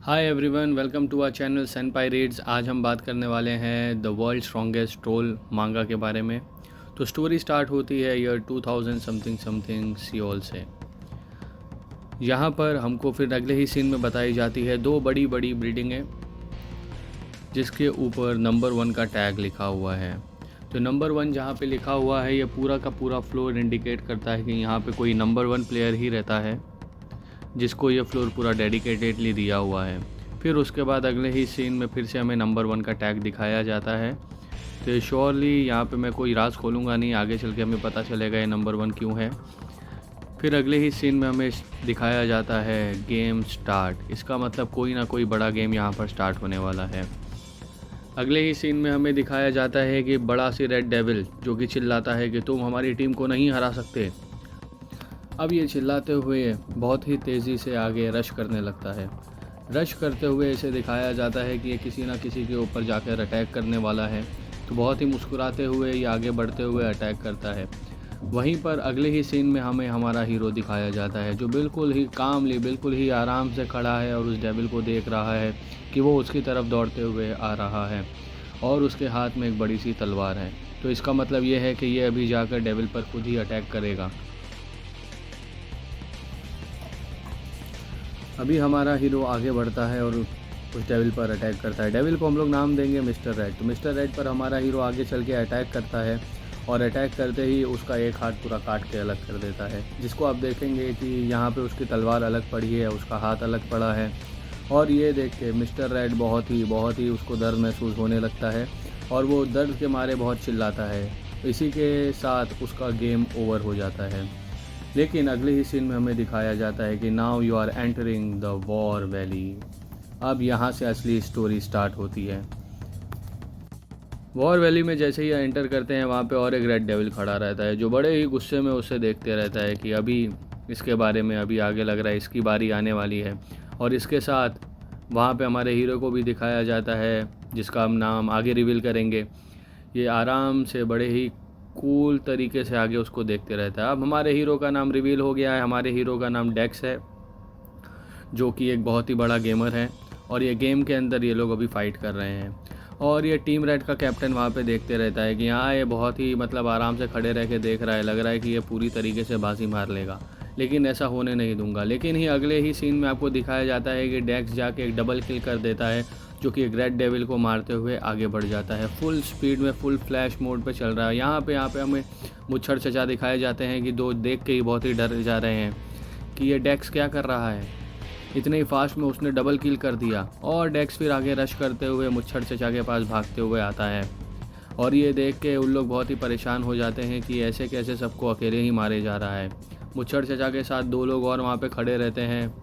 Hi everyone, welcome to our channel Senpai Reads. आज हम बात करने वाले हैं द वर्ल्ड स्ट्रॉन्गेस्ट ट्रोल मांगा के बारे में। तो स्टोरी स्टार्ट होती है ईयर 2000 समथिंग समथिंग सियोल से। यहाँ पर हमको फिर अगले ही सीन में बताई जाती है दो बड़ी बड़ी बिल्डिंगें जिसके ऊपर नंबर 1 का टैग लिखा हुआ है। तो नंबर 1 जहाँ पे लिखा हुआ है ये पूरा का पूरा फ्लोर इंडिकेट करता है कि यहाँ पे कोई नंबर 1 प्लेयर ही रहता है जिसको ये फ्लोर पूरा डेडिकेटेडली दिया हुआ है। फिर उसके बाद अगले ही सीन में फिर से हमें नंबर 1 का टैग दिखाया जाता है। तो श्योरली यहाँ पे मैं कोई राज खोलूँगा नहीं, आगे चल के हमें पता चलेगा ये नंबर 1 क्यों है। फिर अगले ही सीन में हमें दिखाया जाता है गेम स्टार्ट। इसका मतलब कोई ना कोई बड़ा गेम यहाँ पर स्टार्ट होने वाला है। अगले ही सीन में हमें दिखाया जाता है कि बड़ा सी रेड डेविल जो कि चिल्लाता है कि तुम हमारी टीम को नहीं हरा सकते। अब ये चिल्लाते हुए बहुत ही तेज़ी से आगे रश करने लगता है। रश करते हुए इसे दिखाया जाता है कि ये किसी न किसी के ऊपर जाकर अटैक करने वाला है। तो बहुत ही मुस्कुराते हुए ये आगे बढ़ते हुए अटैक करता है। वहीं पर अगले ही सीन में हमें हमारा हीरो दिखाया जाता है जो बिल्कुल ही कामली, बिल्कुल ही आराम से खड़ा है और उस डेविल को देख रहा है कि वो उसकी तरफ दौड़ते हुए आ रहा है और उसके हाथ में एक बड़ी सी तलवार है। तो इसका मतलब ये है कि ये अभी जाकर डेविल पर खुद ही अटैक करेगा। अभी हमारा हीरो आगे बढ़ता है और उस डेविल पर अटैक करता है। डेविल को हम लोग नाम देंगे मिस्टर रेड। तो मिस्टर रेड पर हमारा हीरो आगे चल के अटैक करता है और अटैक करते ही उसका एक हाथ पूरा काट के अलग कर देता है, जिसको आप देखेंगे कि यहाँ पे उसकी तलवार अलग पड़ी है, उसका हाथ अलग पड़ा है। और ये देख के मिस्टर रेड बहुत ही उसको दर्द महसूस होने लगता है और वो दर्द के मारे बहुत चिल्लाता है। इसी के साथ उसका गेम ओवर हो जाता है। लेकिन अगले ही सीन में हमें दिखाया जाता है कि now you are entering the war valley. अब यहाँ से असली स्टोरी स्टार्ट होती है। वॉर वैली में जैसे ही एंटर करते हैं वहाँ पे और एक रेड डेविल खड़ा रहता है जो बड़े ही गुस्से में उसे देखते रहता है कि अभी इसके बारे में अभी आगे लग रहा है इसकी बारी आने वाली है। और इसके साथ वहाँ पे हमारे हीरो को भी दिखाया जाता है जिसका हम नाम आगे रिवील करेंगे। ये आराम से बड़े ही कूल तरीके से आगे उसको देखते रहता है। अब हमारे हीरो का नाम रिवील हो गया है। हमारे हीरो का नाम डेक्स है जो कि एक बहुत ही बड़ा गेमर है और ये गेम के अंदर ये लोग अभी फाइट कर रहे हैं। और ये टीम रेड का कैप्टन वहाँ पे देखते रहता है कि हाँ, ये बहुत ही आराम से खड़े रह के देख रहा है, लग रहा है कि ये पूरी तरीके से बाजी मार लेगा, लेकिन ऐसा होने नहीं दूंगा। लेकिन ही अगले ही सीन में आपको दिखाया जाता है कि डेक्स जाके एक डबल किल कर देता है जो कि एक रेड डेविल को मारते हुए आगे बढ़ जाता है। फुल स्पीड में, फुल फ्लैश मोड पे चल रहा है। यहाँ पे हमें मुच्छर चचा दिखाए जाते हैं कि दो देख के ही बहुत ही डर जा रहे हैं कि ये डेक्स क्या कर रहा है, इतने ही फास्ट में उसने डबल किल कर दिया। और डेक्स फिर आगे रश करते हुए मुच्छर चचा के पास भागते हुए आता है और ये देख के उन लोग बहुत ही परेशान हो जाते हैं कि ऐसे कैसे सबको अकेले ही मारे जा रहा है। मुच्छर चचा के साथ दो लोग और वहाँ पे खड़े रहते हैं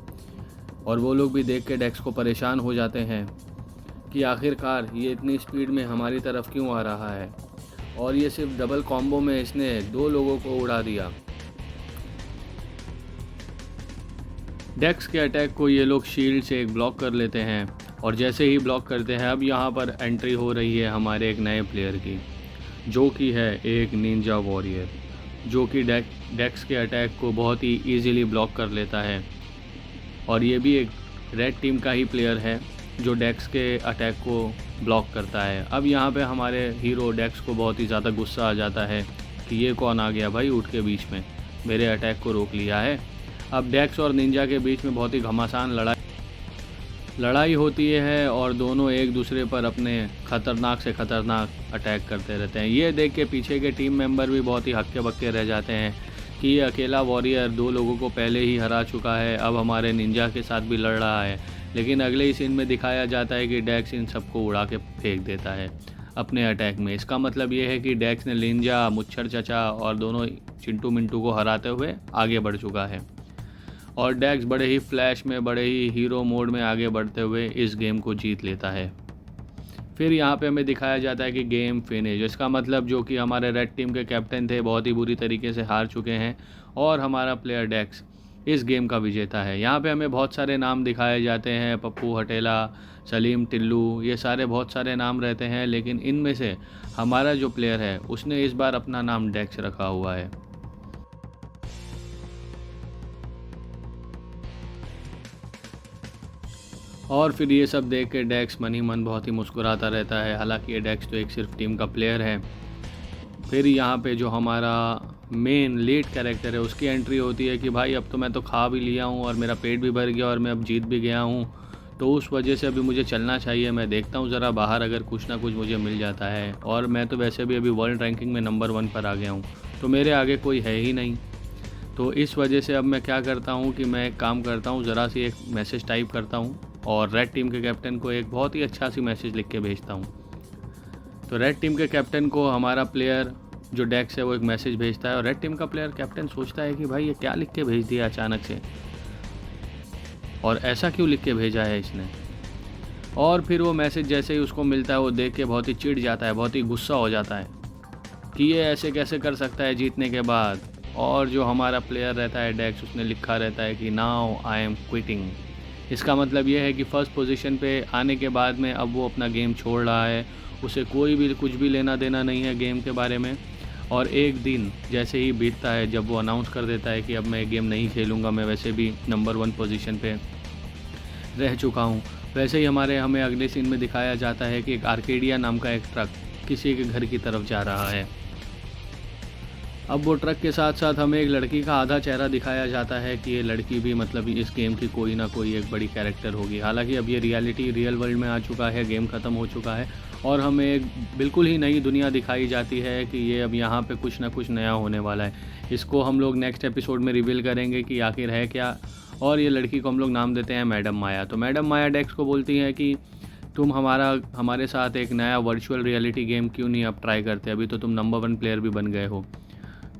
और वो लोग भी देख के डेक्स को परेशान हो जाते हैं कि आखिरकार ये इतनी स्पीड में हमारी तरफ क्यों आ रहा है। और ये सिर्फ डबल कॉम्बो में इसने दो लोगों को उड़ा दिया। डेक्स के अटैक को ये लोग शील्ड से एक ब्लॉक कर लेते हैं और जैसे ही ब्लॉक करते हैं अब यहाँ पर एंट्री हो रही है हमारे एक नए प्लेयर की, जो कि है एक निंजा वॉरियर, जो कि डेक्स के अटैक को बहुत ही ईजीली ब्लॉक कर लेता है। और ये भी एक रेड टीम का ही प्लेयर है जो डेक्स के अटैक को ब्लॉक करता है। अब यहाँ पे हमारे हीरो डेक्स को बहुत ही ज़्यादा गुस्सा आ जाता है कि ये कौन आ गया भाई उठ के बीच में, मेरे अटैक को रोक लिया है। अब डेक्स और निंजा के बीच में बहुत ही घमासान लड़ाई होती है और दोनों एक दूसरे पर अपने ख़तरनाक से ख़तरनाक अटैक करते रहते हैं। ये देख के पीछे के टीम मेंबर भी बहुत ही हक्के बक्के रह जाते हैं कि ये अकेला वॉरियर दो लोगों को पहले ही हरा चुका है, अब हमारे निंजा के साथ भी लड़ रहा है। लेकिन अगले ही सीन में दिखाया जाता है कि डेक्स इन सबको उड़ा के फेंक देता है अपने अटैक में। इसका मतलब ये है कि डेक्स ने निंजा, मुच्छर चचा और दोनों चिंटू मिंटू को हराते हुए आगे बढ़ चुका है और डेक्स बड़े ही फ्लैश में, बड़े ही हीरो मोड में आगे बढ़ते हुए इस गेम को जीत लेता है। फिर यहाँ पे हमें दिखाया जाता है कि गेम फिनिश। इसका मतलब जो कि हमारे रेड टीम के कैप्टन थे बहुत ही बुरी तरीके से हार चुके हैं और हमारा प्लेयर डेक्स इस गेम का विजेता है। यहाँ पे हमें बहुत सारे नाम दिखाए जाते हैं, पप्पू हटेला, सलीम टिल्लू, ये सारे बहुत सारे नाम रहते हैं। लेकिन इनमें से हमारा जो प्लेयर है उसने इस बार अपना नाम डेक्स रखा हुआ है। और फिर ये सब देख के डेक्स मन ही मन बहुत ही मुस्कुराता रहता है। हालांकि ये डेक्स तो एक सिर्फ टीम का प्लेयर है। फिर यहाँ पे जो हमारा मेन लीड कैरेक्टर है उसकी एंट्री होती है कि भाई अब तो मैं तो खा भी लिया हूँ और मेरा पेट भी भर गया और मैं अब जीत भी गया हूँ, तो उस वजह से अभी मुझे चलना चाहिए। मैं देखता हूँ ज़रा बाहर अगर कुछ ना कुछ मुझे मिल जाता है, और मैं तो वैसे भी अभी वर्ल्ड रैंकिंग में नंबर 1 पर आ गया हूँ, तो मेरे आगे कोई है ही नहीं। तो इस वजह से अब मैं क्या करता हूँ कि मैं एक काम करता हूँ, ज़रा सी एक मैसेज टाइप करता हूँ और रेड टीम के कैप्टन को एक बहुत ही अच्छा सी मैसेज लिख के भेजता हूँ। तो रेड टीम के कैप्टन को हमारा प्लेयर जो डेक्स है वो एक मैसेज भेजता है, और रेड टीम का प्लेयर कैप्टन सोचता है कि भाई ये क्या लिख के भेज दिया अचानक से, और ऐसा क्यों लिख के भेजा है इसने। और फिर वो मैसेज जैसे ही उसको मिलता है वो देख के बहुत ही चिढ़ जाता है, बहुत ही गुस्सा हो जाता है कि ये ऐसे कैसे कर सकता है जीतने के बाद। और जो हमारा प्लेयर रहता है डेक्स, उसने लिखा रहता है कि नाउ आई एम क्विटिंग। इसका मतलब ये है कि फ़र्स्ट पोजीशन पे आने के बाद में अब वो अपना गेम छोड़ रहा है, उसे कोई भी कुछ भी लेना देना नहीं है गेम के बारे में। और एक दिन जैसे ही बीतता है, जब वो अनाउंस कर देता है कि अब मैं गेम नहीं खेलूँगा, मैं वैसे भी नंबर 1 पोजीशन पे रह चुका हूँ, वैसे ही हमें अगले सीन में दिखाया जाता है कि एक आर्केडिया नाम का एक ट्रक किसी के घर की तरफ जा रहा है। अब वो ट्रक के साथ साथ हमें एक लड़की का आधा चेहरा दिखाया जाता है कि ये लड़की भी मतलब इस गेम की कोई ना कोई एक बड़ी कैरेक्टर होगी। हालांकि अब ये रियल वर्ल्ड में आ चुका है, गेम ख़त्म हो चुका है, और हमें एक बिल्कुल ही नई दुनिया दिखाई जाती है कि ये अब यहाँ पे कुछ ना कुछ नया होने वाला है। इसको हम लोग नेक्स्ट एपिसोड में रिवील करेंगे कि आखिर है क्या। और ये लड़की को हम लोग नाम देते हैं मैडम माया। तो मैडम माया डेक्स को बोलती हैं कि तुम हमारे साथ एक नया वर्चुअल रियलिटी गेम क्यों नहीं अब ट्राई करते, अभी तो तुम नंबर 1 प्लेयर भी बन गए हो।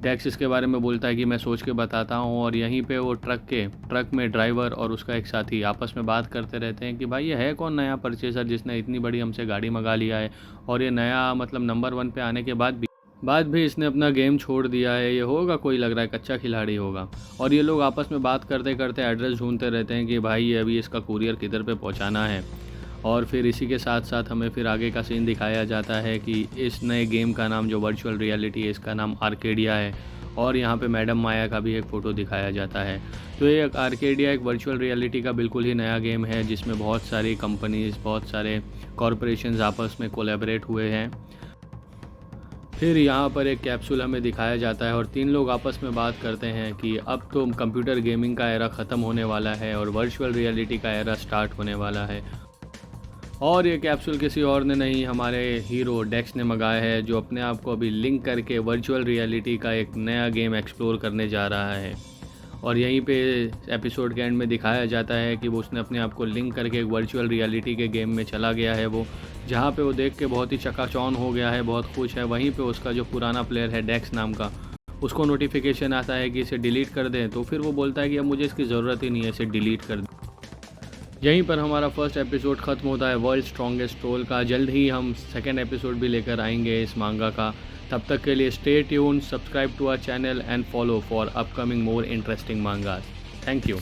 डेक्स इसके बारे में बोलता है कि मैं सोच के बताता हूँ, और यहीं पे वो ट्रक में ड्राइवर और उसका एक साथी आपस में बात करते रहते हैं कि भाई ये है कौन नया परचेसर जिसने इतनी बड़ी हमसे गाड़ी मंगा लिया है, और ये नया मतलब नंबर 1 पे आने के बाद भी इसने अपना गेम छोड़ दिया है। ये होगा कोई, लग रहा है कच्चा खिलाड़ी होगा। और ये लोग आपस में बात करते करते एड्रेस ढूंढते रहते हैं कि भाई ये अभी इसका कुरियर किधर पे पहुंचाना है। और फिर इसी के साथ साथ हमें फिर आगे का सीन दिखाया जाता है कि इस नए गेम का नाम जो वर्चुअल रियलिटी है, इसका नाम आर्केडिया है, और यहाँ पे मैडम माया का भी एक फ़ोटो दिखाया जाता है। तो ये आर्केडिया एक वर्चुअल रियलिटी का बिल्कुल ही नया गेम है जिसमें बहुत सारी कंपनीज़, बहुत सारे कॉरपोरेशंस आपस में कोलैबोरेट हुए हैं। फिर यहाँ पर एक कैप्सूल हमें दिखाया जाता है और 3 लोग आपस में बात करते हैं कि अब तो कंप्यूटर गेमिंग का एरा ख़त्म होने वाला है और वर्चुअल रियलिटी का एरा स्टार्ट होने वाला है। और ये कैप्सूल किसी और ने नहीं, हमारे हीरो डेक्स ने मंगाया है, जो अपने आप को अभी लिंक करके वर्चुअल रियलिटी का एक नया गेम एक्सप्लोर करने जा रहा है। और यहीं पे एपिसोड के एंड में दिखाया जाता है कि वो उसने अपने आप को लिंक करके एक वर्चुअल रियलिटी के गेम में चला गया है, वो जहाँ पे वो देख के बहुत ही चकाचौंध हो गया है, बहुत खुश है। वहीं पे उसका जो पुराना प्लेयर है डेक्स नाम का, उसको नोटिफिकेशन आता है कि इसे डिलीट कर दें। तो फिर वो बोलता है कि अब मुझे इसकी ज़रूरत ही नहीं है, इसे डिलीट कर दें। यहीं पर हमारा फर्स्ट एपिसोड ख़त्म होता है वर्ल्ड स्ट्रॉन्गेस्ट ट्रोल का। जल्द ही हम सेकेंड एपिसोड भी लेकर आएंगे इस मांगा का। तब तक के लिए stay tune, subscribe to our channel and follow for upcoming more interesting mangas. Thank you.